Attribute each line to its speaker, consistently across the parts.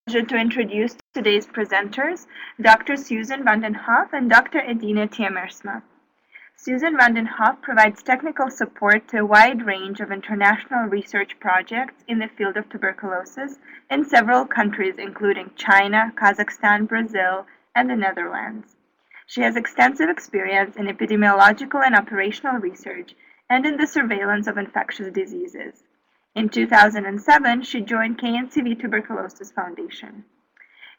Speaker 1: Pleasure to introduce today's presenters, Dr. Susan van den Hoff and Dr. Edine Tiemersma. Susan van den Hoff provides technical support to a wide range of international research projects in the field of tuberculosis in several countries including China, Kazakhstan, Brazil, and the Netherlands. She has extensive experience in epidemiological and operational research and in the surveillance of infectious diseases. In 2007, she joined KNCV Tuberculosis Foundation.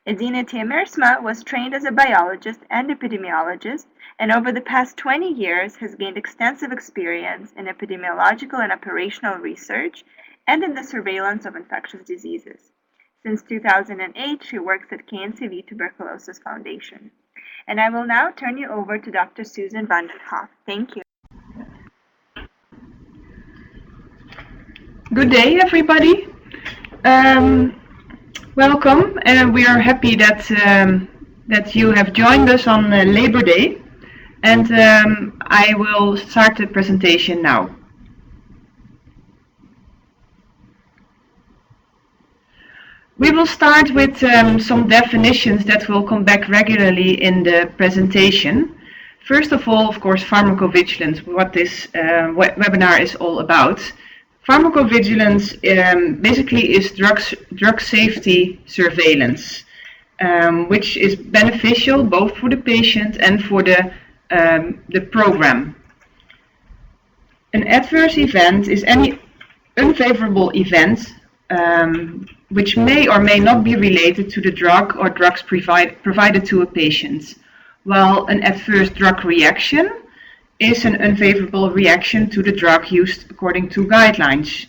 Speaker 1: Edine Tiemersma was trained as a biologist and epidemiologist, and over the past 20 years has gained extensive experience in epidemiological and operational research and in the surveillance of infectious diseases. Since 2008, she works at KNCV Tuberculosis Foundation. And I will now turn you over to Dr. Susan van den Hoff. Thank you.
Speaker 2: Good day, everybody. Welcome. We are happy that you have joined us on Labor Day, and I will start the presentation now. We will start with some definitions that will come back regularly in the presentation. First of all, of course, pharmacovigilance, what this webinar is all about. Pharmacovigilance basically is drug safety surveillance, which is beneficial both for the patient and for the program. An adverse event is any unfavorable event which may or may not be related to the drug or drugs provided to a patient, while an adverse drug reaction is an unfavorable reaction to the drug used according to guidelines,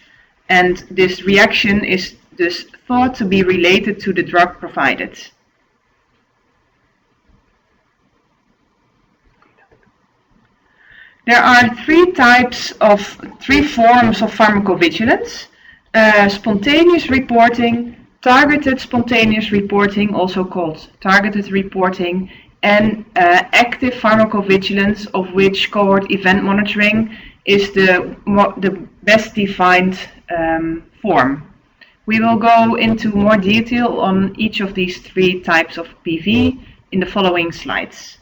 Speaker 2: and this reaction is thus thought to be related to the drug provided. There are three forms of pharmacovigilance: spontaneous reporting, targeted spontaneous reporting, also called targeted reporting, and active pharmacovigilance, of which cohort event monitoring is the best defined form. We will go into more detail on each of these three types of PV in the following slides.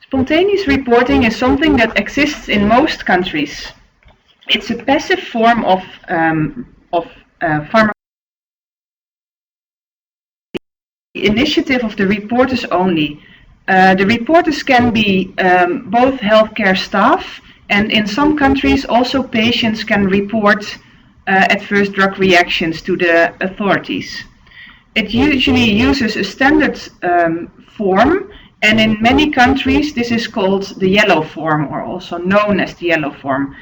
Speaker 2: Spontaneous reporting is something that exists in most countries. It's a passive form of pharmacovigilance. The initiative of the reporters only. The reporters can be both healthcare staff, and in some countries also patients can report adverse drug reactions to the authorities. It usually uses a standard form, and in many countries this is called the yellow form, or also known as the yellow form.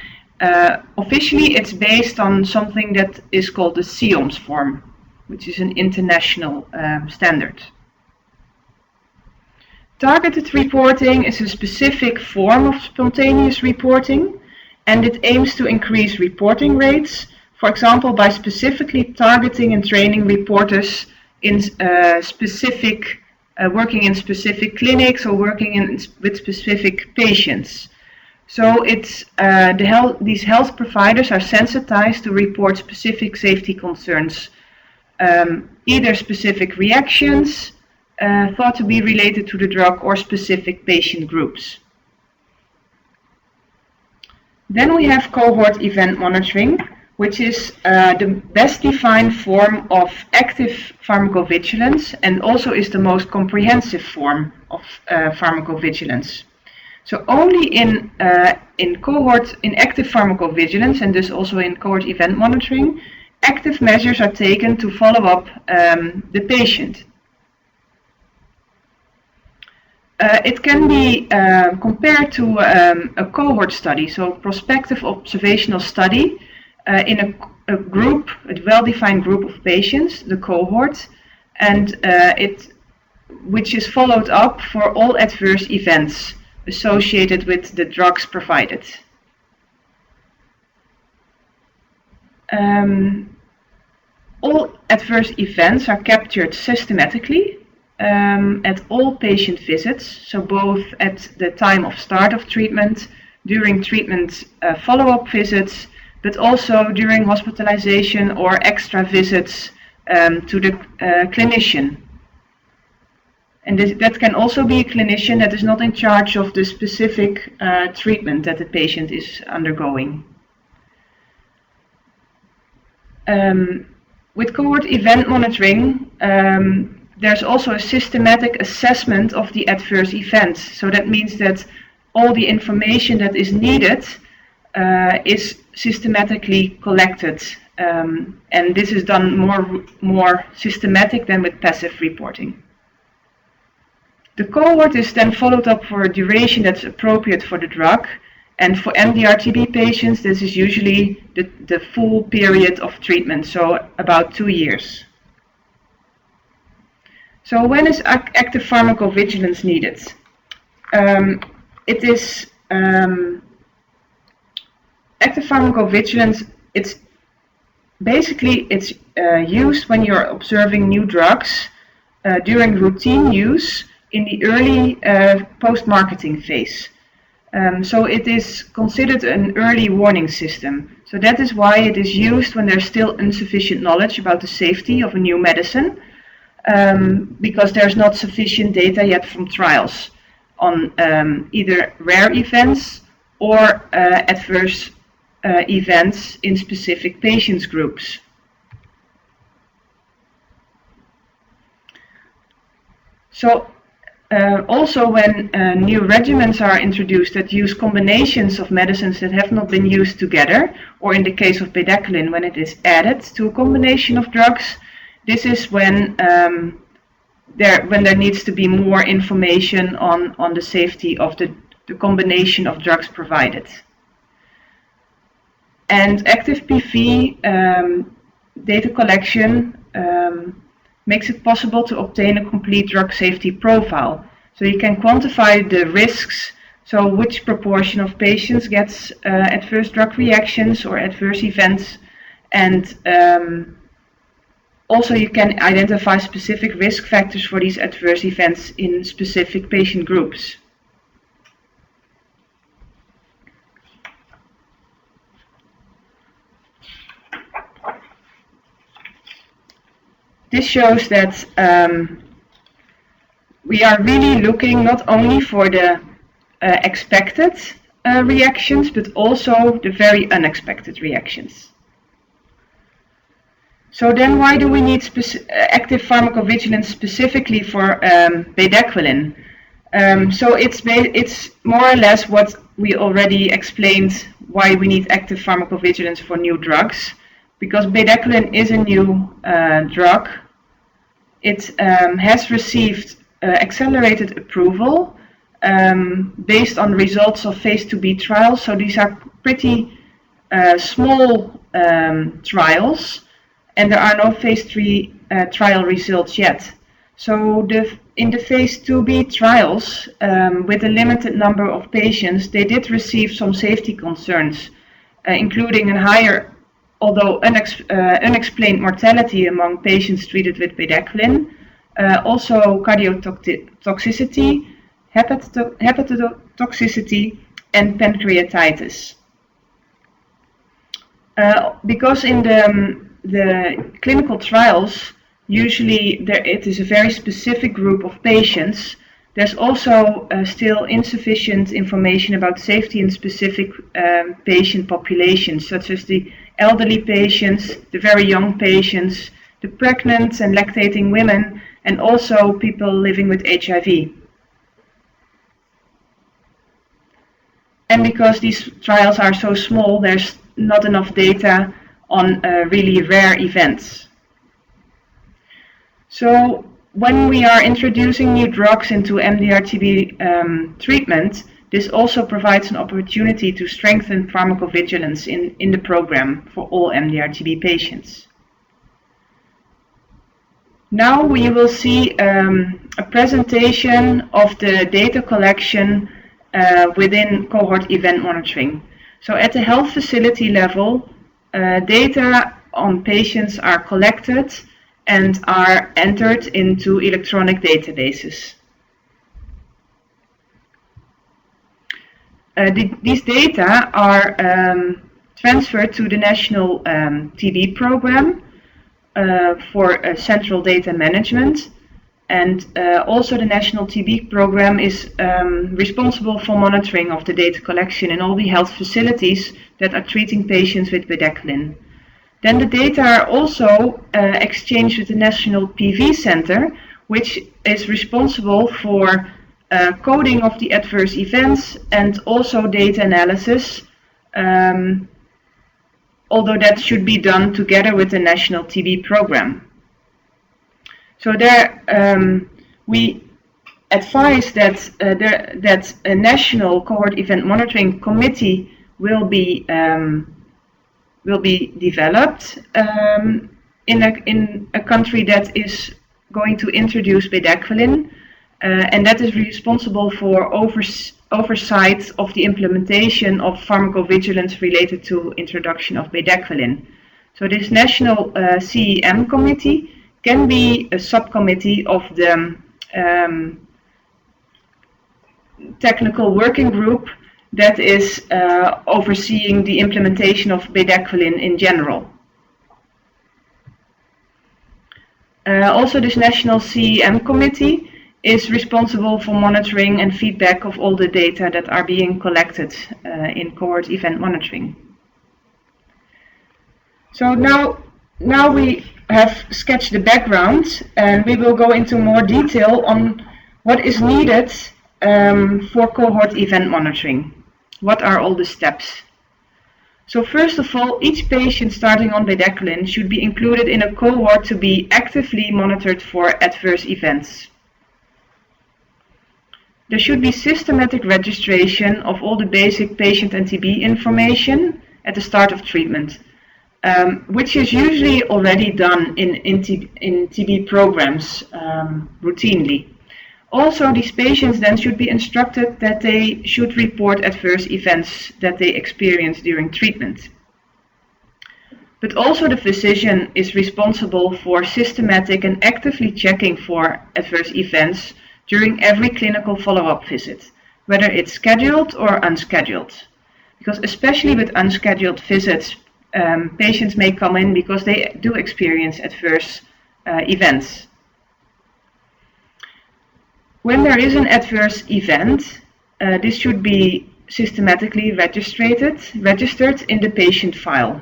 Speaker 2: Officially it's based on something that is called the SIOMS form, which is an international standard. Targeted reporting is a specific form of spontaneous reporting, and it aims to increase reporting rates, for example, by specifically targeting and training reporters in working in specific clinics or working with specific patients. So these health providers are sensitized to report specific safety concerns, either specific reactions thought to be related to the drug or specific patient groups. Then we have cohort event monitoring, which is the best defined form of active pharmacovigilance and also is the most comprehensive form of pharmacovigilance. So only in active pharmacovigilance, and thus also in cohort event monitoring, active measures are taken to follow up the patient. It can be compared to a cohort study, so prospective observational study in a group, a well-defined group of patients, the cohort, and which is followed up for all adverse events associated with the drugs provided. All adverse events are captured systematically at all patient visits, so both at the time of start of treatment, during treatment follow-up visits, but also during hospitalization or extra visits to the clinician. And that can also be a clinician that is not in charge of the specific treatment that the patient is undergoing. With cohort event monitoring, there's also a systematic assessment of the adverse events. So that means that all the information that is needed is systematically collected. And this is done more systematic than with passive reporting. The cohort is then followed up for a duration that's appropriate for the drug. And for MDR-TB patients, this is usually the full period of treatment, so about 2 years. So when is active pharmacovigilance needed? Active pharmacovigilance, it's used when you're observing new drugs during routine use in the early post-marketing phase. So it is considered an early warning system. So that is why it is used when there's still insufficient knowledge about the safety of a new medicine, because there's not sufficient data yet from trials on either rare events or adverse events in specific patients groups. So also when new regimens are introduced that use combinations of medicines that have not been used together, or in the case of bedaquiline, when it is added to a combination of drugs, this is when there needs to be more information on the safety of the combination of drugs provided. And active PV data collection makes it possible to obtain a complete drug safety profile. So you can quantify the risks, so which proportion of patients gets adverse drug reactions or adverse events, and also you can identify specific risk factors for these adverse events in specific patient groups. This shows that we are really looking not only for the expected reactions, but also the very unexpected reactions. So then why do we need active pharmacovigilance specifically for bedaquiline? So it's more or less what we already explained, why we need active pharmacovigilance for new drugs. Because bedaquiline is a new drug, it has received accelerated approval based on results of phase 2B trials. So these are pretty small trials, and there are no phase 3 trial results yet. So in the phase 2B trials, with a limited number of patients, they did receive some safety concerns, including a higher, although unexplained mortality among patients treated with bedaquiline, also cardiotoxicity, hepatotoxicity, and pancreatitis. Because in the clinical trials, usually it is a very specific group of patients, there's also still insufficient information about safety in specific patient populations, such as the elderly patients, the very young patients, the pregnant and lactating women, and also people living with HIV. And because these trials are so small, there's not enough data on really rare events. So when we are introducing new drugs into MDR-TB treatment, this also provides an opportunity to strengthen pharmacovigilance in the program for all MDR-TB patients. Now we will see a presentation of the data collection within cohort event monitoring. So at the health facility level, data on patients are collected and are entered into electronic databases. These data are transferred to the national TB program for central data management. And also the national TB program is responsible for monitoring of the data collection in all the health facilities that are treating patients with bedaquiline. Then the data are also exchanged with the National PV Center, which is responsible for coding of the adverse events and also data analysis, although that should be done together with the National TB program. So there we advise that that a national cohort event monitoring committee will be developed in a country that is going to introduce bedaquiline, and that is responsible for oversight of the implementation of pharmacovigilance related to introduction of bedaquiline. So this national CEM committee can be a subcommittee of the technical working group that is overseeing the implementation of bedaquiline in general. Also, this national CEM committee is responsible for monitoring and feedback of all the data that are being collected in cohort event monitoring. So now we have sketched the background, and we will go into more detail on what is needed for cohort event monitoring. What are all the steps? So first of all, each patient starting on bedaquiline should be included in a cohort to be actively monitored for adverse events. There should be systematic registration of all the basic patient and TB information at the start of treatment, which is usually already done in TB programs routinely. Also, these patients then should be instructed that they should report adverse events that they experience during treatment. But also the physician is responsible for systematic and actively checking for adverse events during every clinical follow-up visit, whether it's scheduled or unscheduled. Because especially with unscheduled visits, patients may come in because they do experience adverse events. When there is an adverse event, this should be systematically registered in the patient file.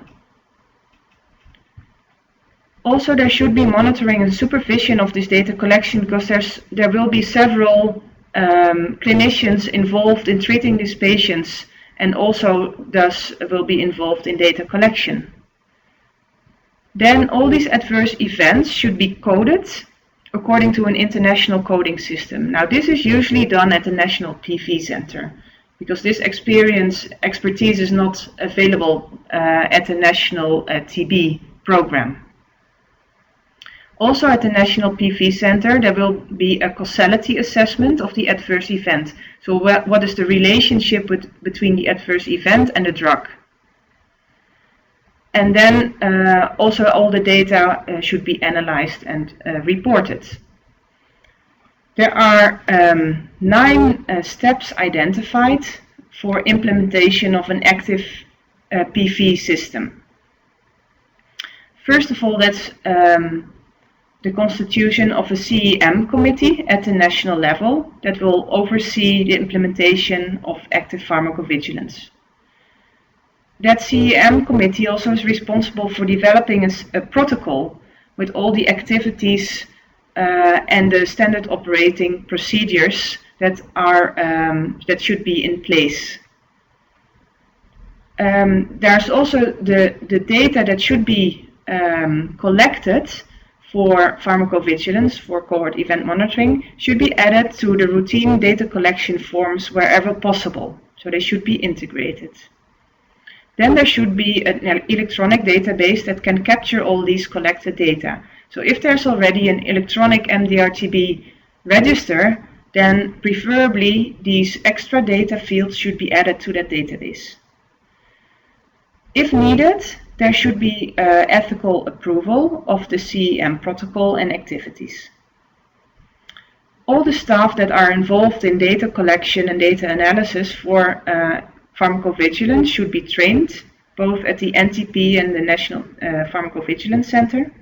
Speaker 2: Also, there should be monitoring and supervision of this data collection, because there will be several clinicians involved in treating these patients, and also thus will be involved in data collection. Then all these adverse events should be coded according to an international coding system. Now, this is usually done at the National PV Center, because this expertise is not available at the National TB program. Also at the National PV Center, there will be a Causality assessment of the adverse event. So what is the relationship between the adverse event and the drug? And then also all the data should be analyzed and reported. There are 9 steps identified for implementation of an active PV system. First of all, that's the constitution of a CEM committee at the national level that will oversee the implementation of active pharmacovigilance. That CEM committee also is responsible for developing a protocol with all the activities and the standard operating procedures that should be in place. There's also the data that should be collected for pharmacovigilance, for cohort event monitoring, should be added to the routine data collection forms wherever possible. So they should be integrated. Then there should be an electronic database that can capture all these collected data. So if there's already an electronic MDR-TB register, then preferably these extra data fields should be added to that database. If needed, there should be ethical approval of the CEM protocol and activities. All the staff that are involved in data collection and data analysis for pharmacovigilance should be trained, both at the NTP and the National Pharmacovigilance Center.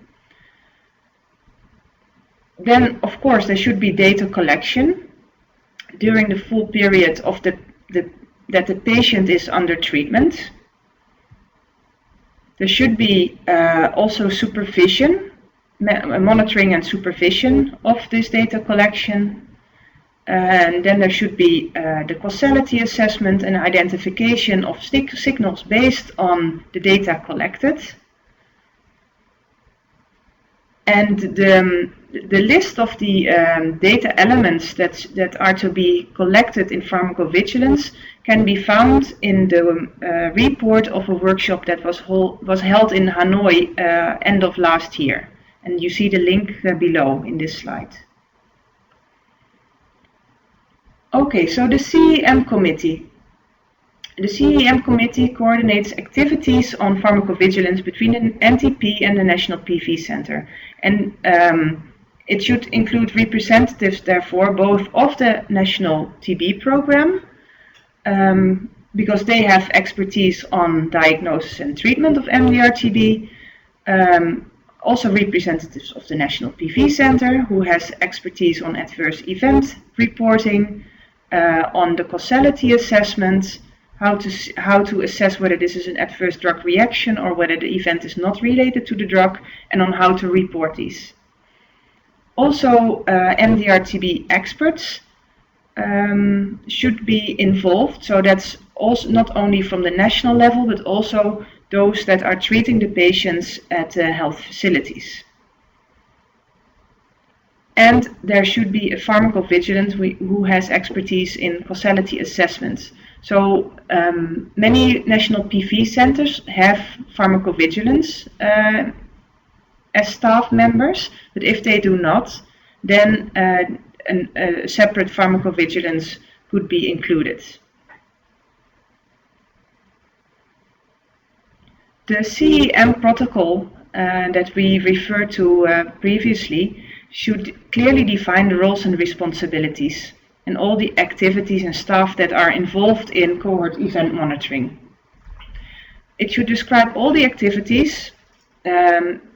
Speaker 2: Then, of course, there should be data collection during the full period of that the patient is under treatment. There should be also supervision, monitoring and supervision of this data collection. And then there should be the causality assessment and identification of signals based on the data collected. And the list of the data elements that are to be collected in pharmacovigilance can be found in the report of a workshop that was held in Hanoi end of last year. And you see the link below in this slide. Okay, so the CEM committee. The CEM committee coordinates activities on pharmacovigilance between the NTP and the National PV Center. And it should include representatives, therefore, both of the National TB program, because they have expertise on diagnosis and treatment of MDR-TB, also representatives of the National PV Center, who has expertise on adverse event reporting, on the causality assessment, how to assess whether this is an adverse drug reaction or whether the event is not related to the drug, and on how to report these. Also, MDR-TB experts should be involved, so that's also not only from the national level, but also those that are treating the patients at health facilities. And there should be a pharmacovigilance who has expertise in causality assessments. So many national PV centers have pharmacovigilance as staff members, but if they do not, then a separate pharmacovigilance could be included. The CEM protocol that we referred to previously should clearly define the roles and responsibilities and all the activities and staff that are involved in cohort event monitoring. It should describe all the activities,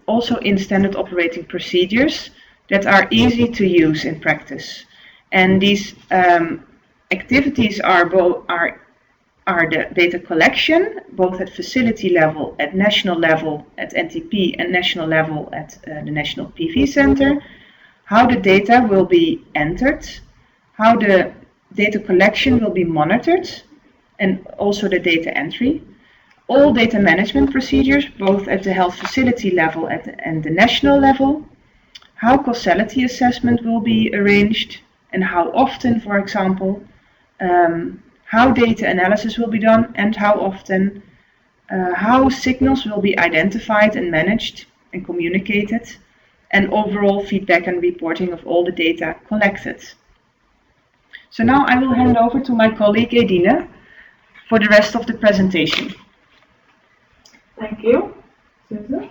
Speaker 2: also in standard operating procedures, that are easy to use in practice. And these activities are the data collection, both at facility level, at national level, at NTP, and national level at the National PV Center, how the data will be entered, how the data collection will be monitored, and also the data entry, all data management procedures, both at the health facility level and the national level, how causality assessment will be arranged, and how often, for example, how data analysis will be done, and how often, how signals will be identified and managed and communicated, and overall feedback and reporting of all the data collected. So now I will hand over to my colleague Edine for the rest of the presentation.
Speaker 3: Thank you, Susan.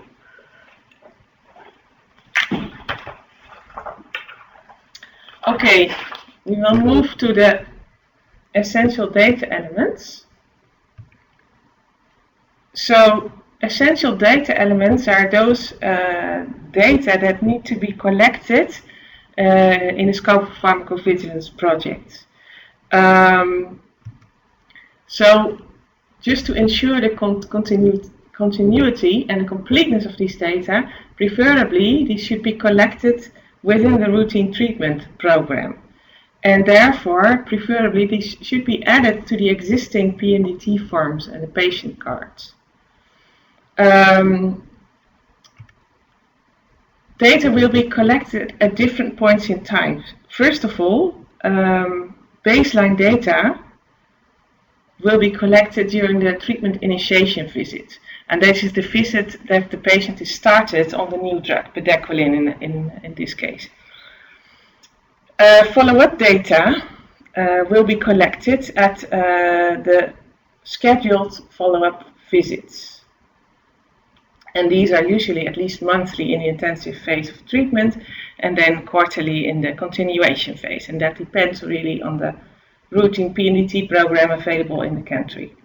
Speaker 2: Okay, we will move to the essential data elements. So essential data elements are those data that need to be collected in the scope of pharmacovigilance project. So just to ensure the continuity and completeness of these data, preferably these should be collected within the routine treatment program. And therefore, preferably these should be added to the existing PNDT forms and the patient cards. Data will be collected at different points in time. First of all, baseline data will be collected during the treatment initiation visit. And this is the visit that the patient is started on the new drug, bedaquiline in this case. Follow-up data will be collected at the scheduled follow-up visits. And these are usually at least monthly in the intensive phase of treatment and then quarterly in the continuation phase. And that depends really on the routine PNDT program available in the country.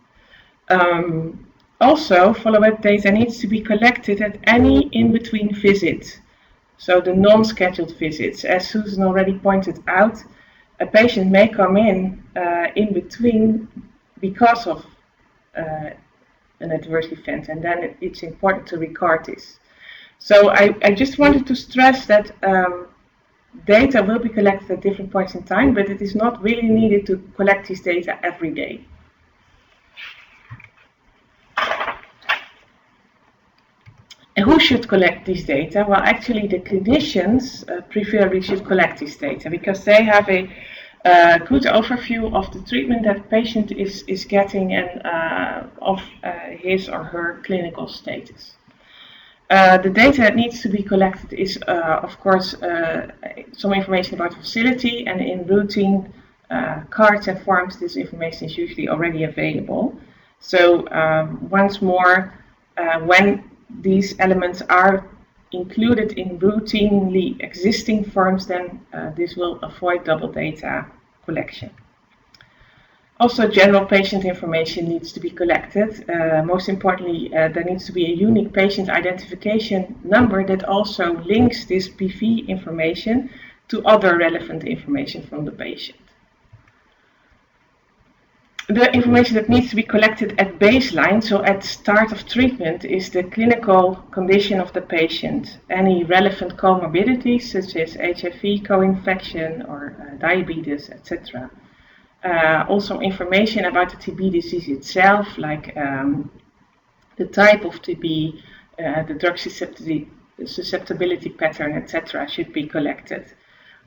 Speaker 3: Also, follow-up data needs to be collected at any in-between visit, so the non-scheduled visits. As Susan already pointed out, a patient may come in between because of an adverse event, and then it's important to record this. So I just wanted to stress that data will be collected at different points in time, but it is not really needed to collect these data every day. And who should collect these data? Well, actually, the clinicians preferably should collect these data because they have a good overview of the treatment that the patient is getting and of his or her clinical status. The data that needs to be collected is, of course, some information about the facility, and in routine cards and forms, this information is usually already available. So once more, when these elements are included in routinely existing forms, then this will avoid double data collection. Also, general patient information needs to be collected. Most importantly, there needs to be a unique patient identification number that also links this PV information to other relevant information from the patient. The information that needs to be collected at baseline, so at start of treatment, is the clinical condition of the patient, any relevant comorbidities such as HIV, co-infection, or diabetes, etc. Also information about the TB disease itself, like the type of TB, the drug susceptibility pattern, etc. should be collected.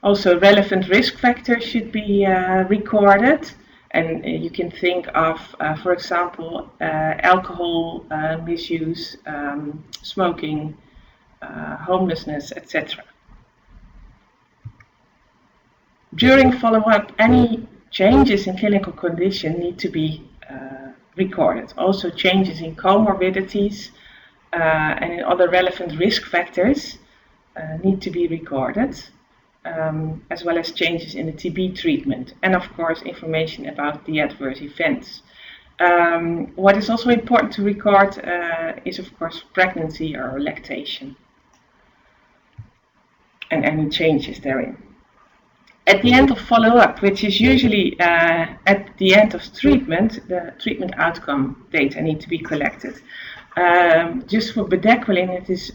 Speaker 3: Also relevant risk factors should be recorded, and you can think of, for example, alcohol misuse, smoking, homelessness, etc. During follow-up, any changes in clinical condition need to be recorded. Also, changes in comorbidities and in other relevant risk factors need to be recorded, as well as changes in the TB treatment, and of course, information about the adverse events. What is also important to record is, of course, pregnancy or lactation and any changes therein. At the end of follow-up, which is usually at the end of treatment, the treatment outcome data need to be collected. Just for bedaquiline, it is,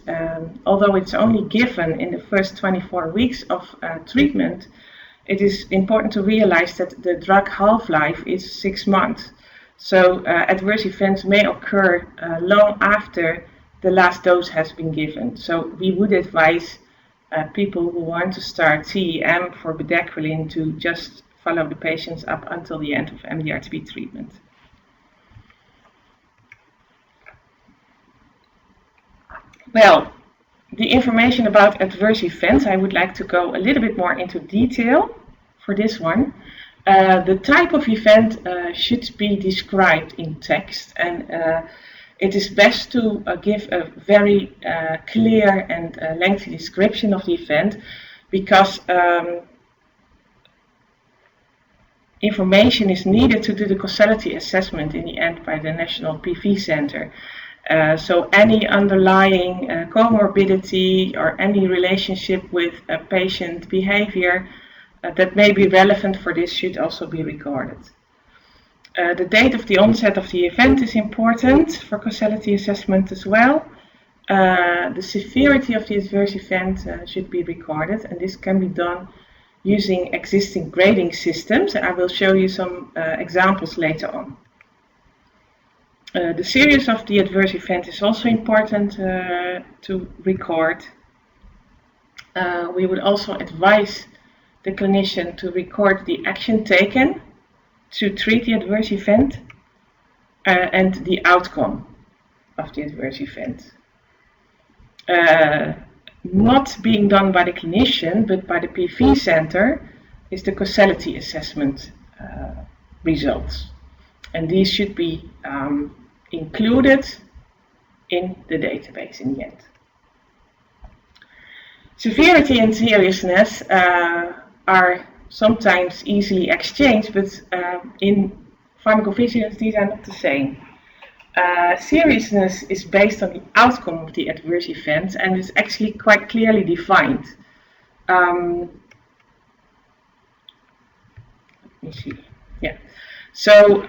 Speaker 3: although it's only given in the first 24 weeks of treatment, it is important to realize that the drug half-life is 6 months. So adverse events may occur long after the last dose has been given. So we would advise people who want to start CEM for bedaquiline to just follow the patients up until the end of MDR-TB treatment. Well, the information about adverse events, I would like to go a little bit more into detail for this one. The type of event should be described in text, and it is best to give a very clear and lengthy description of the event, because information is needed to do the causality assessment in the end by the National PV Center. So any underlying comorbidity or any relationship with patient behavior that may be relevant for this should also be recorded. The date of the onset of the event is important for causality assessment as well. The severity of the adverse event should be recorded, and this can be done using existing grading systems. I will show you some examples later on. The seriousness of the adverse event is also important to record. We would also advise the clinician to record the action taken to treat the adverse event and the outcome of the adverse event. Not being done by the clinician but by the PV center is the causality assessment results, and these should be included in the database in the end. Severity and seriousness are sometimes easily exchanged, but in pharmacovigilance these are not the same. Seriousness is based on the outcome of the adverse event and is actually quite clearly defined. Let me see. Yeah. So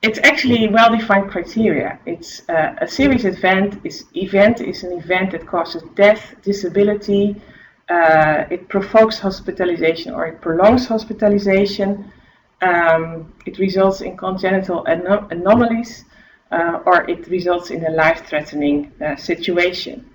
Speaker 3: it's actually well-defined criteria. It's a serious event is an event that causes death, disability. It provokes hospitalization or it prolongs hospitalization. It results in congenital anomalies, or it results in a life-threatening situation.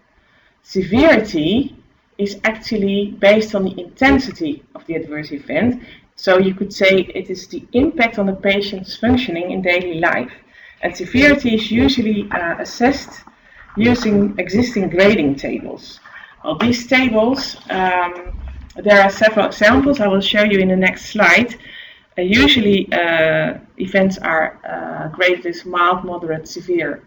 Speaker 3: Severity is actually based on the intensity of the adverse event. So you could say it is the impact on the patient's functioning in daily life. And severity is usually assessed using existing grading tables. Well, these tables, there are several examples I will show you in the next slide. Usually events are graded as mild, moderate, severe,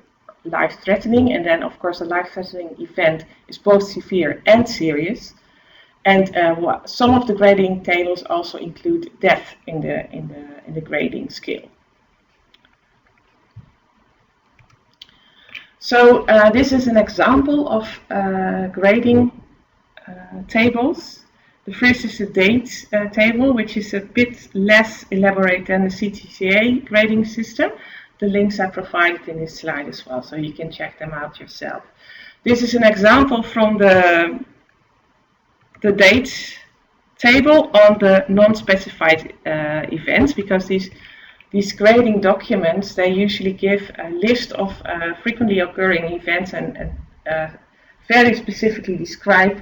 Speaker 3: life-threatening, and then of course a life-threatening event is both severe and serious. And some of the grading tables also include death in the grading scale. So this is an example of grading tables. The first is the date table, which is a bit less elaborate than the CTCA grading system. The links are provided in this slide as well, so you can check them out yourself. This is an example from the date table on the non-specified events, because these grading documents, they usually give a list of frequently occurring events and very specifically describe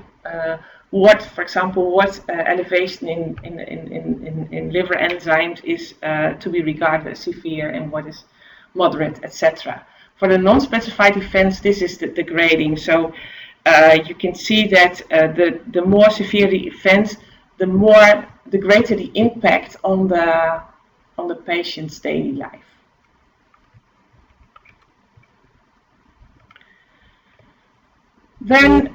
Speaker 3: what, for example, what elevation in liver enzymes is to be regarded as severe and what is moderate, etc. For the non-specified events, this is the grading. So you can see that the more severe the event, the greater the impact on the patient's daily life. Then,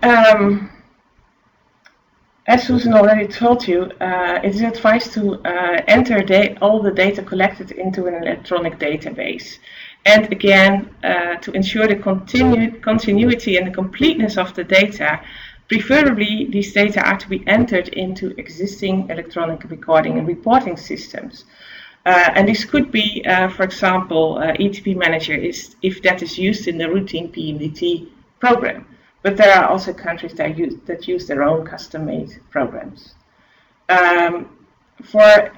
Speaker 3: as Susan already told you, it is advised to enter all the data collected into an electronic database. And again, to ensure the continuity and the completeness of the data, preferably these data are to be entered into existing electronic recording and reporting systems. And this could be, for example, ETB Manager if that is used in the routine PMDT program. But there are also countries that use their own custom-made programs. For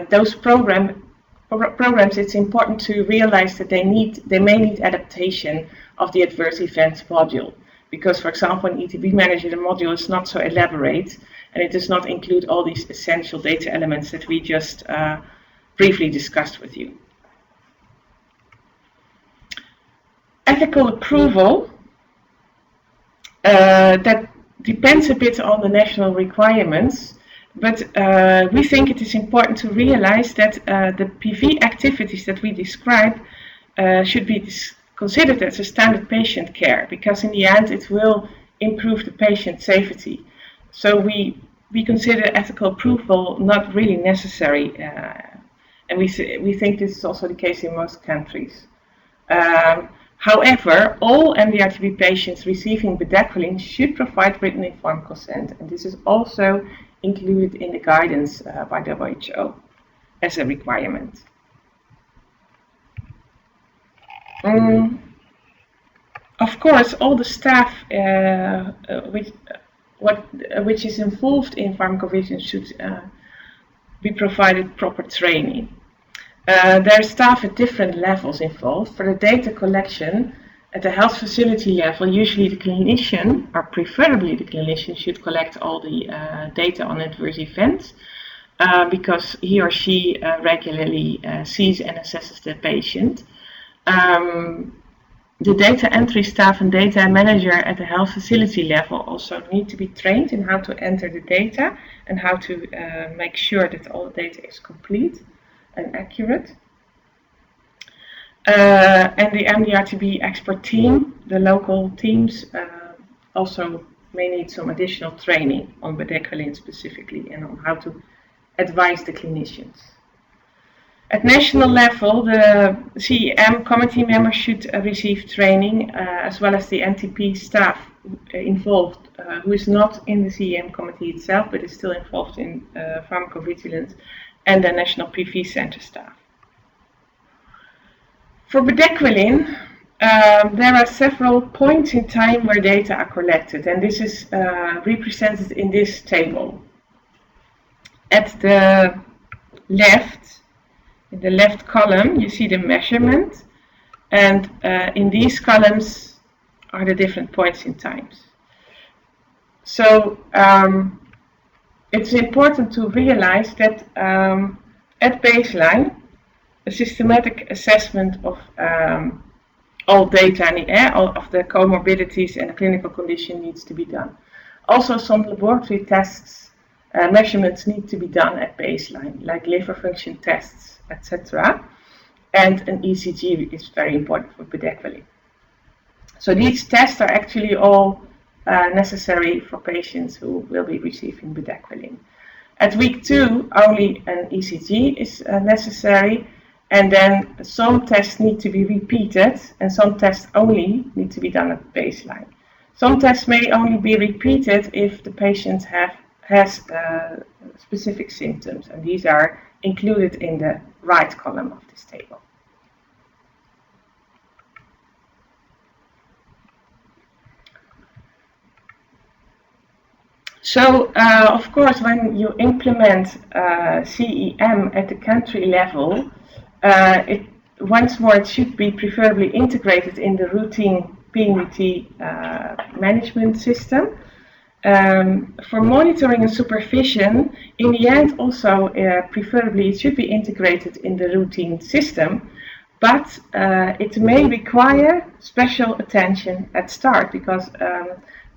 Speaker 3: those programs, it's important to realize that they may need adaptation of the adverse events module. Because, for example, in ETB Manager, the module is not so elaborate, and it does not include all these essential data elements that we just briefly discussed with you. Ethical approval, that depends a bit on the national requirements, but we think it is important to realize that the PV activities that we describe should be considered as a standard patient care, because in the end it will improve the patient safety. So we consider ethical approval not really necessary, and we think this is also the case in most countries. However, all MDR-TB patients receiving bedaquiline should provide written informed consent, and this is also included in the guidance by WHO as a requirement. Of course, all the staff which is involved in pharmacovigilance should be provided proper training. There are staff at different levels involved. For the data collection at the health facility level, usually the clinician, or preferably the clinician, should collect all the data on adverse events, because he or she regularly sees and assesses the patient. The data entry staff and data manager at the health facility level also need to be trained in how to enter the data and how to make sure that all the data is complete and accurate. And the MDR-TB expert team, the local teams, also may need some additional training on bedaquiline specifically and on how to advise the clinicians. At national level, the CEM committee members should receive training, as well as the NTP staff involved, who is not in the CEM committee itself, but is still involved in pharmacovigilance, and the national PV center staff. For bedaquiline, there are several points in time where data are collected, and this is represented in this table. At the left, in the left column, you see the measurement, and in these columns are the different points in time. So it's important to realize that at baseline, a systematic assessment of all data in the air, all of the comorbidities and the clinical condition needs to be done. Also, some laboratory tests, measurements need to be done at baseline, like liver function tests, etc. And an ECG is very important for bedaquiline. So these tests are actually all necessary for patients who will be receiving bedaquiline. At week 2, only an ECG is necessary, and then some tests need to be repeated, and some tests only need to be done at baseline. Some tests may only be repeated if the patient has specific symptoms, and these are included in the right column of this table. So, of course, when you implement CEM at the country level, it should be preferably integrated in the routine PMT management system. For monitoring and supervision, in the end also preferably it should be integrated in the routine system, but it may require special attention at start, because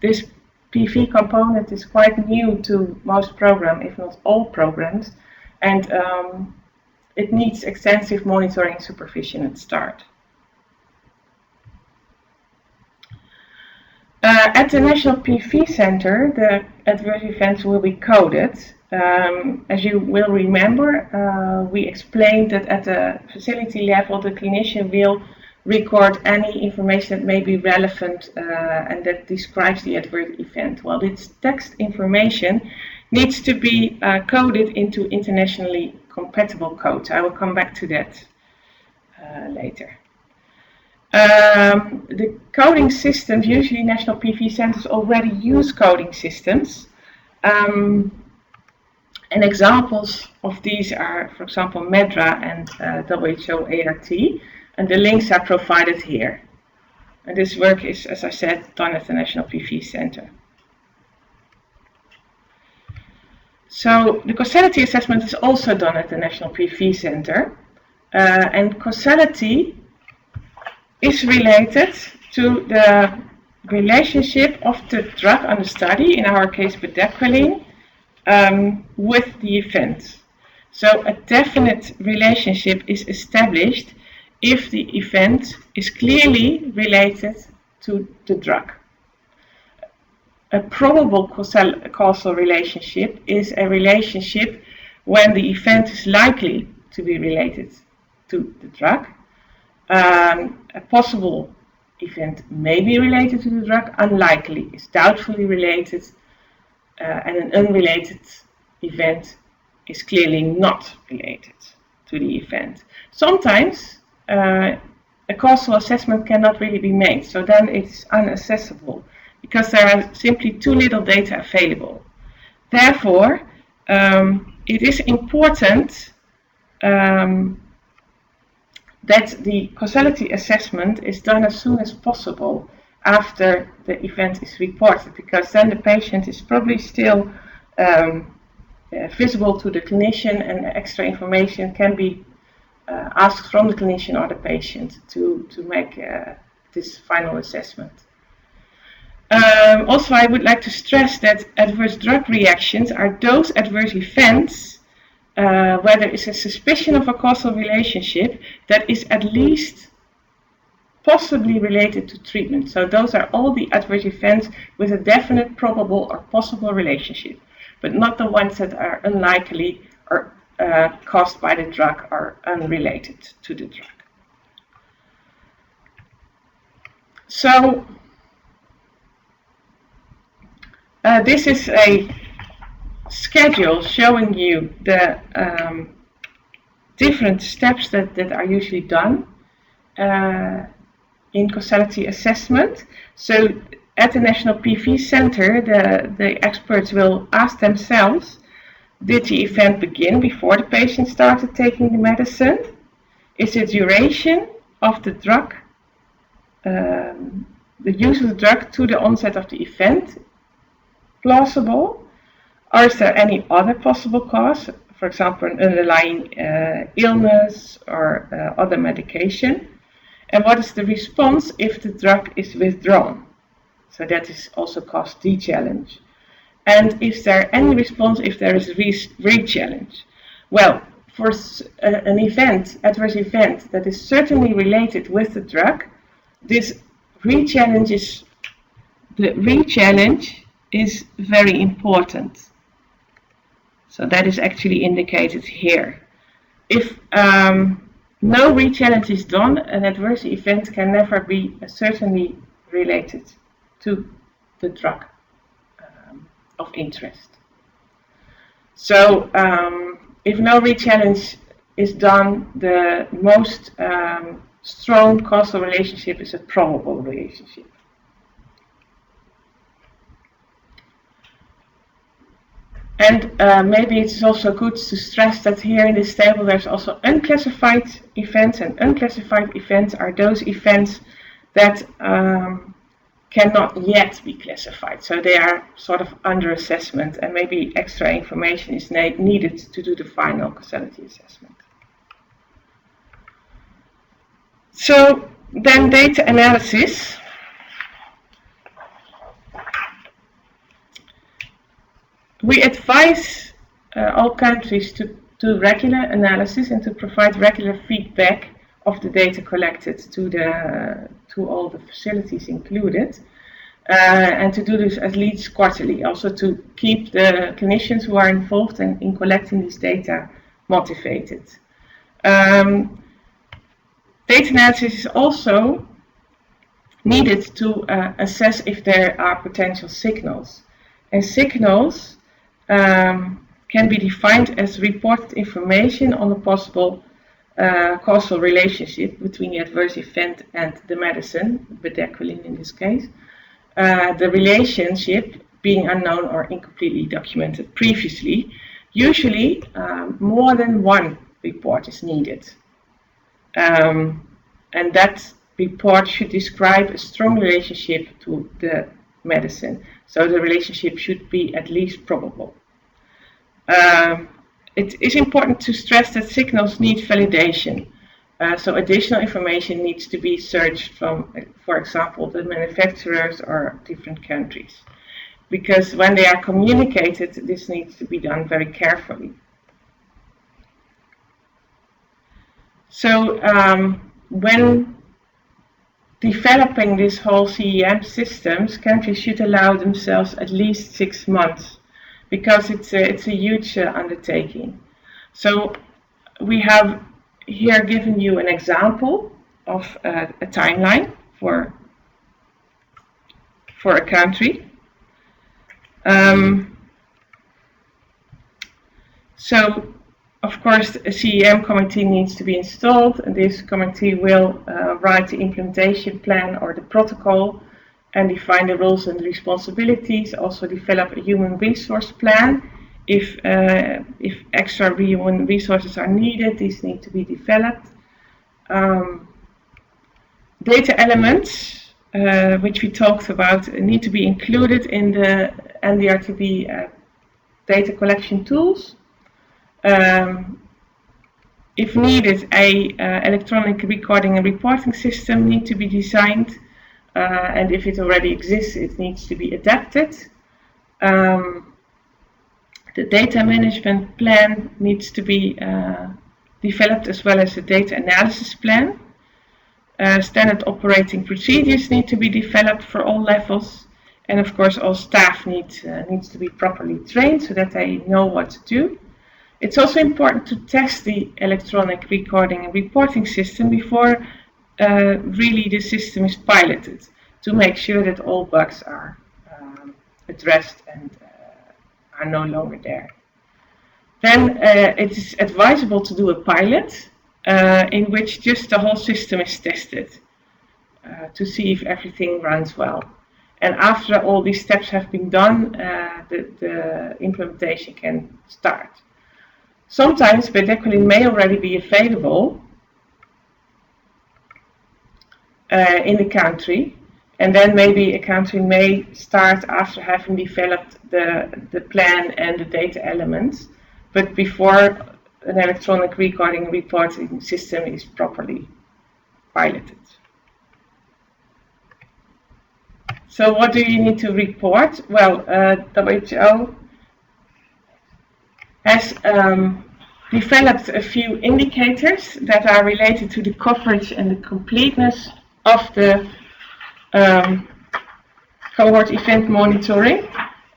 Speaker 3: this PV component is quite new to most programs, if not all programs, and it needs extensive monitoring and supervision at start. At the National PV Center, the adverse events will be coded. As you will remember, we explained that at the facility level, the clinician will record any information that may be relevant and that describes the adverse event. Well, this text information needs to be coded into internationally compatible codes. I will come back to that later. The coding systems, usually national PV centers already use coding systems. And examples of these are, for example, MEDRA and WHO ART, and the links are provided here. And this work is, as I said, done at the National PV Center. So the causality assessment is also done at the National PV Center, and causality is related to the relationship of the drug under study, in our case bedaquiline, with the event. So a definite relationship is established if the event is clearly related to the drug. A probable causal relationship is a relationship when the event is likely to be related to the drug. A possible event may be related to the drug, unlikely is doubtfully related, and an unrelated event is clearly not related to the event. Sometimes a causal assessment cannot really be made, so then it's unassessable because there are simply too little data available. Therefore, it is important that the causality assessment is done as soon as possible after the event is reported, because then the patient is probably still visible to the clinician, and extra information can be asked from the clinician or the patient to make this final assessment. Also, I would like to stress that adverse drug reactions are those adverse events where there is a suspicion of a causal relationship that is at least possibly related to treatment. So those are all the adverse events with a definite probable or possible relationship, but not the ones that are unlikely or caused by the drug are unrelated to the drug. So this is a schedule showing you the different steps that are usually done in causality assessment. So at the National PV Center, the experts will ask themselves, did the event begin before the patient started taking the medicine? Is the duration of the drug, the use of the drug to the onset of the event plausible? Or is there any other possible cause, for example, an underlying illness or other medication? And what is the response if the drug is withdrawn? So that is also called de-challenge. And is there any response if there is re-challenge? Well, for an event, adverse event that is certainly related with the drug, this re-challenge is very important. So that is actually indicated here. If no re-challenge is done, an adverse event can never be certainly related to the drug of interest. So if no re-challenge is done, the most strong causal relationship is a probable relationship. And maybe it's also good to stress that here in this table there's also unclassified events, and unclassified events are those events that cannot yet be classified. So they are sort of under assessment, and maybe extra information is needed to do the final causality assessment. So then data analysis. We advise all countries to do regular analysis and to provide regular feedback of the data collected to all the facilities included, and to do this at least quarterly, also to keep the clinicians who are involved in collecting this data motivated. Data analysis is also needed to assess if there are potential signals, and signals can be defined as reported information on a possible causal relationship between the adverse event and the medicine, bedaquiline in this case. The relationship being unknown or incompletely documented previously. Usually more than one report is needed. And that report should describe a strong relationship to the medicine. So the relationship should be at least probable. It is important to stress that signals need validation. So additional information needs to be searched from, for example, the manufacturers or different countries. Because when they are communicated, this needs to be done very carefully. So when developing this whole CEM systems, countries should allow themselves at least 6 months, because it's a huge undertaking. So we have here given you an example of a timeline for a country. So of course, a CEM committee needs to be installed, and this committee will write the implementation plan or the protocol and define the roles and responsibilities, also develop a human resource plan. If extra human resources are needed, these need to be developed. Data elements, which we talked about, need to be included in the MDR-TB data collection tools. If needed, a electronic recording and reporting system needs to be designed, and if it already exists, it needs to be adapted. The data management plan needs to be developed, as well as a data analysis plan. Standard operating procedures need to be developed for all levels, and of course all staff needs to be properly trained so that they know what to do. It's also important to test the electronic recording and reporting system before really the system is piloted, to make sure that all bugs are addressed and are no longer there. Then it is advisable to do a pilot in which just the whole system is tested to see if everything runs well. And after all these steps have been done, the implementation can start. Sometimes bedaquiline may already be available in the country, and then maybe a country may start after having developed the plan and the data elements, but before an electronic recording and reporting system is properly piloted. So what do you need to report? Well, WHO has developed a few indicators that are related to the coverage and the completeness of the cohort event monitoring,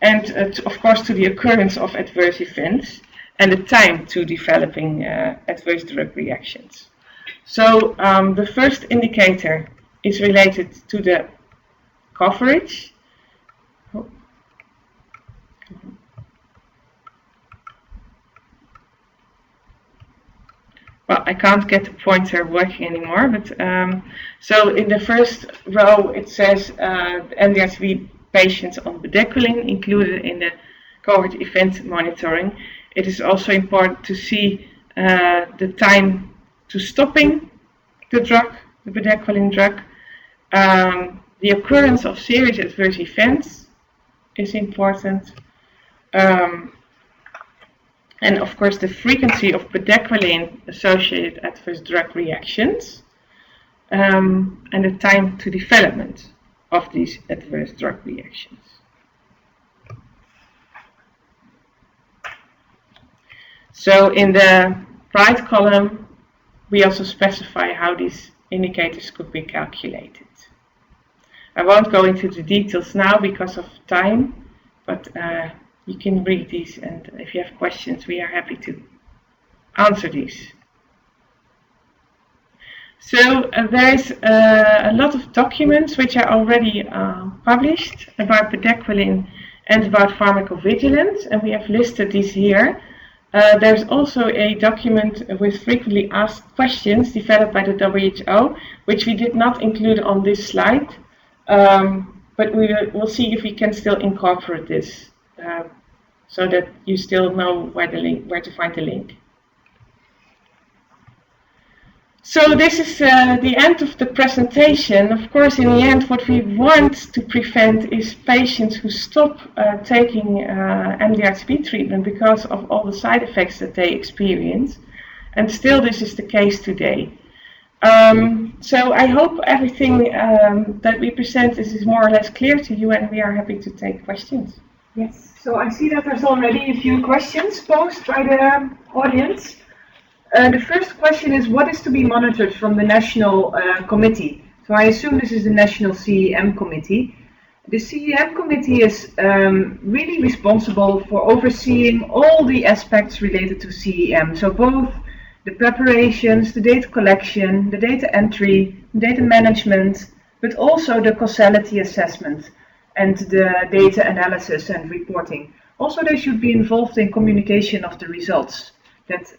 Speaker 3: and of course to the occurrence of adverse events and the time to developing adverse drug reactions. So the first indicator is related to the coverage. Well, I can't get the pointer working anymore, but so in the first row it says MDR-TB patients on bedaquiline included in the cohort event monitoring. It is also important to see the time to stopping the drug, the bedaquiline drug. The occurrence of serious adverse events is important. And of course the frequency of bedaquiline associated adverse drug reactions, and the time to development of these adverse drug reactions. So in the right column we also specify how these indicators could be calculated. I won't go into the details now because of time, but you can read these, and if you have questions, we are happy to answer these. So there's a lot of documents which are already published about bedaquiline and about pharmacovigilance, and we have listed these here. There's also a document with frequently asked questions developed by the WHO, which we did not include on this slide, but we'll see if we can still incorporate this, so that you still know where to find the link. So this is the end of the presentation. Of course, in the end, what we want to prevent is patients who stop taking MDR-TB treatment because of all the side effects that they experience. And still, this is the case today. So I hope everything that we present is more or less clear to you, and we are happy to take questions.
Speaker 2: Yes, so I see that there's already a few questions posed by the audience. The first question is, what is to be monitored from the national committee? So I assume this is the national CEM committee. The CEM committee is really responsible for overseeing all the aspects related to CEM. So both the preparations, the data collection, the data entry, data management, but also the causality assessment and the data analysis and reporting. Also, they should be involved in communication of the results that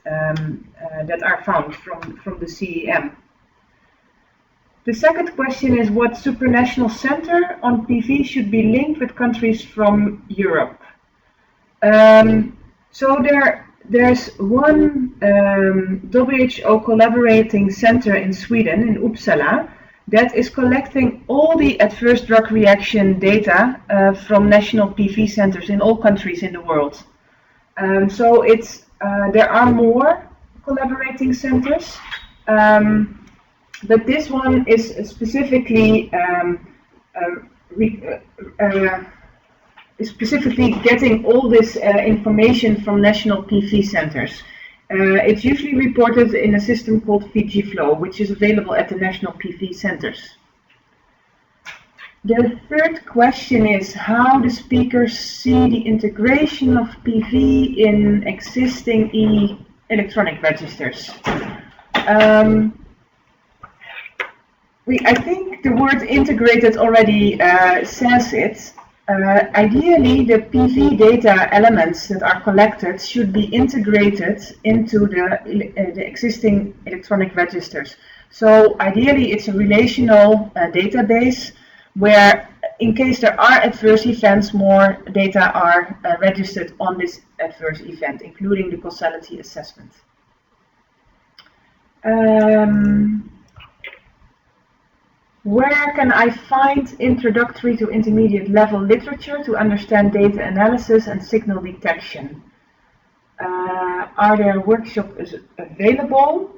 Speaker 2: are found from the CEM. The second question is, what supranational center on PV should be linked with countries from Europe? So there's one WHO collaborating center in Sweden, in Uppsala, that is collecting all the adverse drug reaction data from national PV centers in all countries in the world. So it's there are more collaborating centers, but this one is specifically getting all this information from national PV centers. It's usually reported in a system called VGFlow, which is available at the national PV centers. The third question is how the speakers see the integration of PV in existing electronic registers. I think the word integrated already says it. Ideally, the PV data elements that are collected should be integrated into the existing electronic registers. So ideally, it's a relational database where, in case there are adverse events, more data are registered on this adverse event, including the causality assessment. Where can I find introductory to intermediate level literature to understand data analysis and signal detection? Are there workshops available?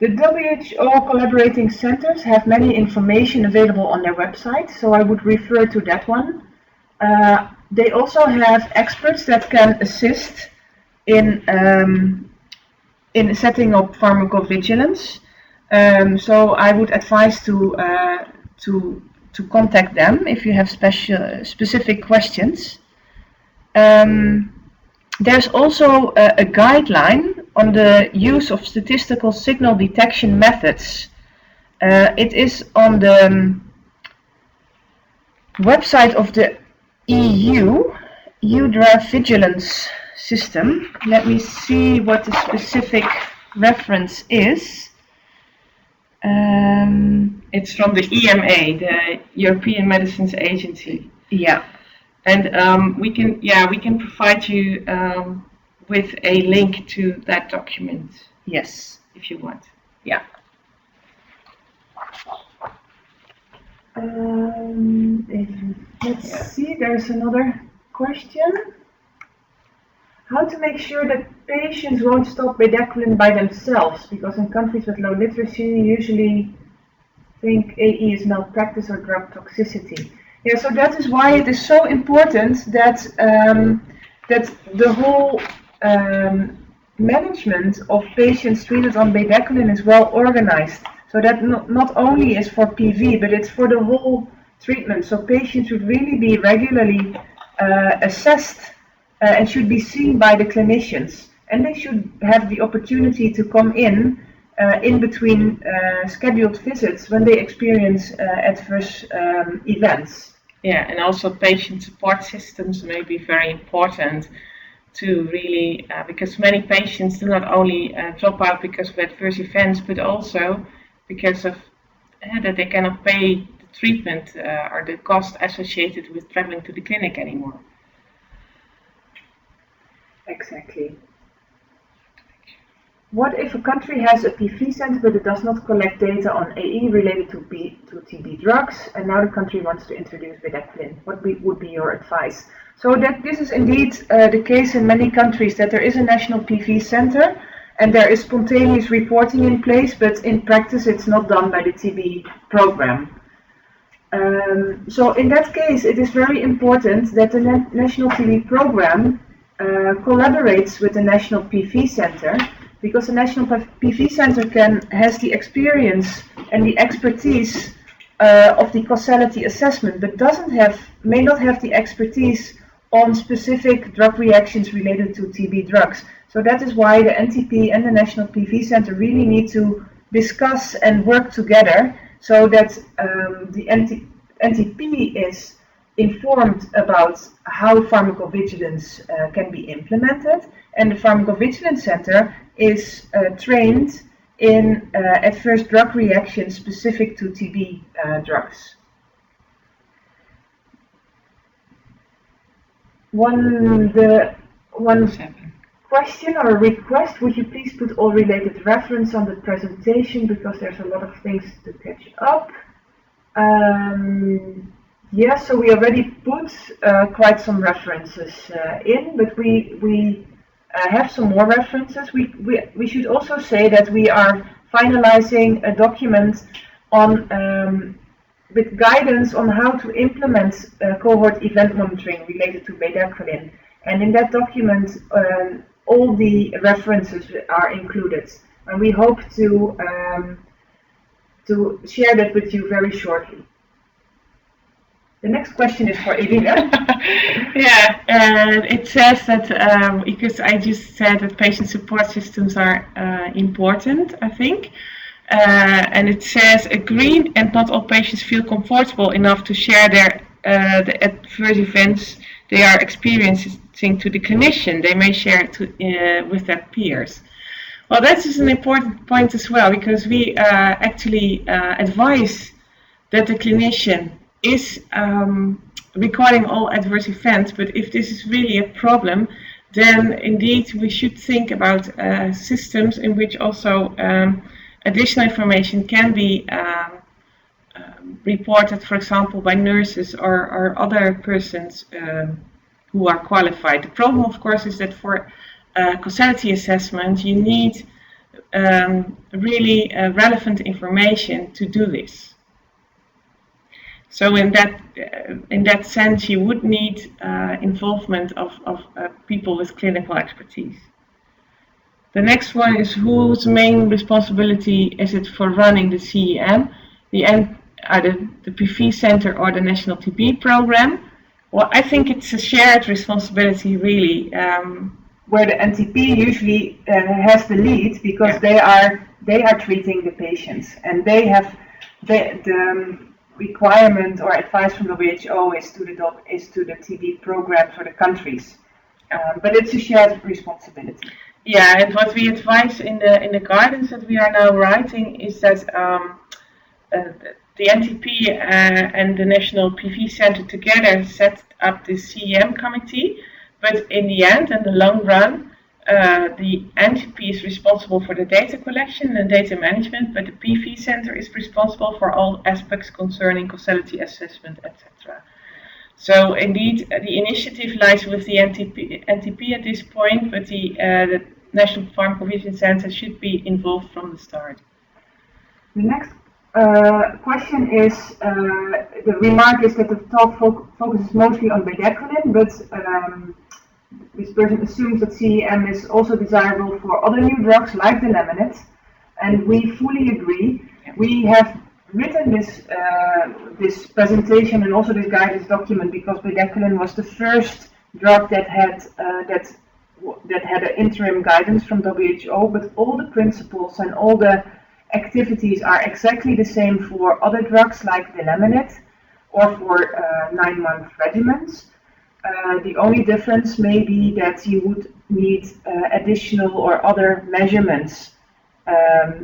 Speaker 2: The WHO collaborating centers have many information available on their website, so I would refer to that one. They also have experts that can assist in setting up pharmacovigilance. So I would advise to contact them if you have specific questions. There's also a guideline on the use of statistical signal detection methods. It is on the website of the EU drug vigilance system. Let me see what the specific reference is.
Speaker 3: It's from the EMA, the European Medicines Agency.
Speaker 2: Yeah.
Speaker 3: And we can provide you with a link to that document.
Speaker 2: Yes,
Speaker 3: if you want.
Speaker 2: Yeah. Let's see. There's another question. How to make sure that patients won't stop bedaquiline by themselves? Because in countries with low literacy, you usually think AE is malpractice or drug toxicity. Yeah, so that is why it is so important that that the whole management of patients treated on bedaquiline is well organized. So that not only is for PV, but it's for the whole treatment. So patients should really be regularly assessed and should be seen by the clinicians. And they should have the opportunity to come in between scheduled visits when they experience adverse events.
Speaker 3: Yeah, and also patient support systems may be very important to really, because many patients do not only drop out because of adverse events, but also because of that they cannot pay the treatment or the cost associated with traveling to the clinic anymore.
Speaker 2: Exactly. What if a country has a PV center but it does not collect data on AE related to TB drugs, and now the country wants to introduce bedaquiline? What would be your advice? So that this is indeed the case in many countries, that there is a national PV center and there is spontaneous reporting in place, but in practice it's not done by the TB program. So in that case, it is very important that the national TB program collaborates with the national PV center, because the National PV Center has the experience and the expertise of the causality assessment, but may not have the expertise on specific drug reactions related to TB drugs. So that is why the NTP and the National PV Center really need to discuss and work together, so that the NTP is informed about how pharmacovigilance can be implemented, and the Pharmacovigilance Center is trained in adverse drug reactions specific to TB drugs. One question or a request: would you please put all related reference on the presentation, because there's a lot of things to catch up. Yes, so we already put quite some references in, but we have some more references. We should also say that we are finalizing a document on with guidance on how to implement cohort event monitoring related to bedaquiline, and in that document all the references are included, and we hope to to share that with you very shortly. The next question is for Edina.
Speaker 3: Yeah, and it says that, because I just said that patient support systems are important, I think. And it says, agreed, and not all patients feel comfortable enough to share their the adverse events they are experiencing to the clinician. They may share it with their peers. Well, that is an important point as well, because we actually advise that the clinician is recording all adverse events, but if this is really a problem, then indeed we should think about systems in which also additional information can be reported, for example, by nurses or other persons who are qualified. The problem, of course, is that for causality assessment, you need really relevant information to do this. So in that sense, you would need involvement of people with clinical expertise. The next one is, whose main responsibility is it for running the CEM, the PV Center or the National TB program? Well, I think it's a shared responsibility, really.
Speaker 2: Where the NTP usually has the lead, because they are treating the patients, and they have the requirement or advice from the WHO is to the TB program for the countries, but it's a shared responsibility.
Speaker 3: Yeah, and what we advise in the guidance that we are now writing is that the NTP and the National PV Center together set up the CEM committee, but in the end, in the long run, the NTP is responsible for the data collection and data management, but the PV Center is responsible for all aspects concerning causality assessment, etc. So indeed, the initiative lies with the NTP at this point, but the National Pharmacovigilance Center should be involved from the start.
Speaker 2: The next question is, the remark is that the talk focuses mostly on bedaquiline, but this person assumes that CEM is also desirable for other new drugs like the laminate, and we fully agree. We have written this presentation and also this guidance document because bedaquiline was the first drug that had an interim guidance from WHO, but all the principles and all the activities are exactly the same for other drugs like the laminate or for 9-month regimens. The only difference may be that you would need additional or other measurements.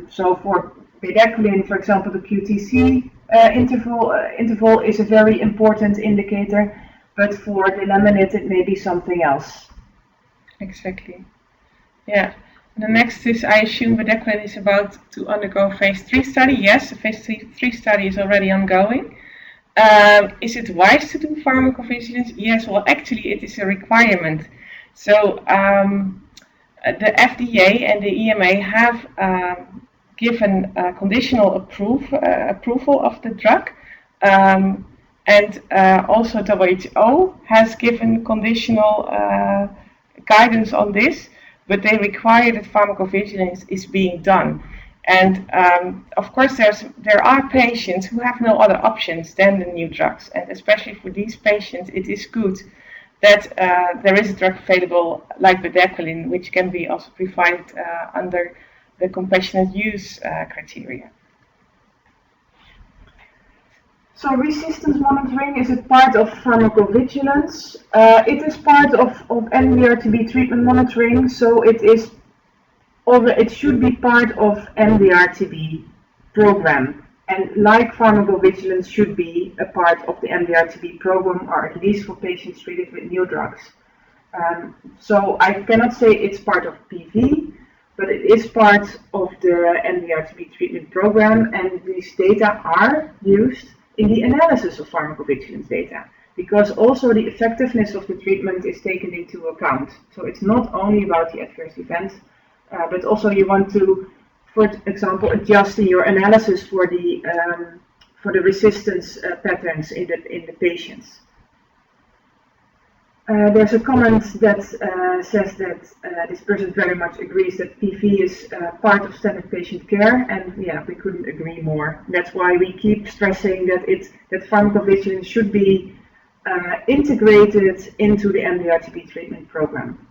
Speaker 2: So for bedaquiline, for example, the QTc interval is a very important indicator, but for the laminate it may be something else.
Speaker 3: Exactly. Yeah. The next is, I assume bedaquiline is about to undergo phase 3 study. Yes, the phase 3 study is already ongoing. Is it wise to do pharmacovigilance? Yes, well, actually, it is a requirement. So the FDA and the EMA have given conditional approval of the drug, and also WHO has given conditional guidance on this, but they require that pharmacovigilance is being done. And of course, there are patients who have no other options than the new drugs, and especially for these patients, it is good that there is a drug available like bedaquiline, which can be also provided under the compassionate use criteria.
Speaker 2: So resistance monitoring, is it part of pharmacovigilance? It is part of MDR-TB treatment monitoring, so it should be part of MDR-TB program, and like pharmacovigilance should be a part of the MDR-TB program, or at least for patients treated with new drugs. So I cannot say it's part of PV, but it is part of the MDR-TB treatment program, and these data are used in the analysis of pharmacovigilance data, because also the effectiveness of the treatment is taken into account. So it's not only about the adverse events, but also you want to, for example, adjust in your analysis for the resistance patterns in the patients. There's a comment that says that this person very much agrees that PV is part of standard patient care, and yeah, we couldn't agree more. That's why we keep stressing that pharmacovigilance should be integrated into the MDR-TB treatment program.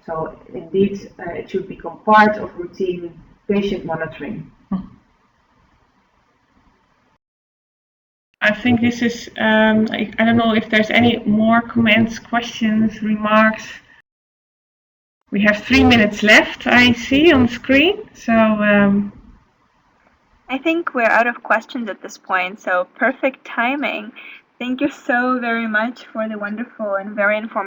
Speaker 2: So indeed, it should become part of routine patient monitoring.
Speaker 3: I think this is, I don't know if there's any more comments, questions, remarks. We have 3 minutes left, I see on screen. So
Speaker 1: I think we're out of questions at this point, so perfect timing. Thank you so very much for the wonderful and very informative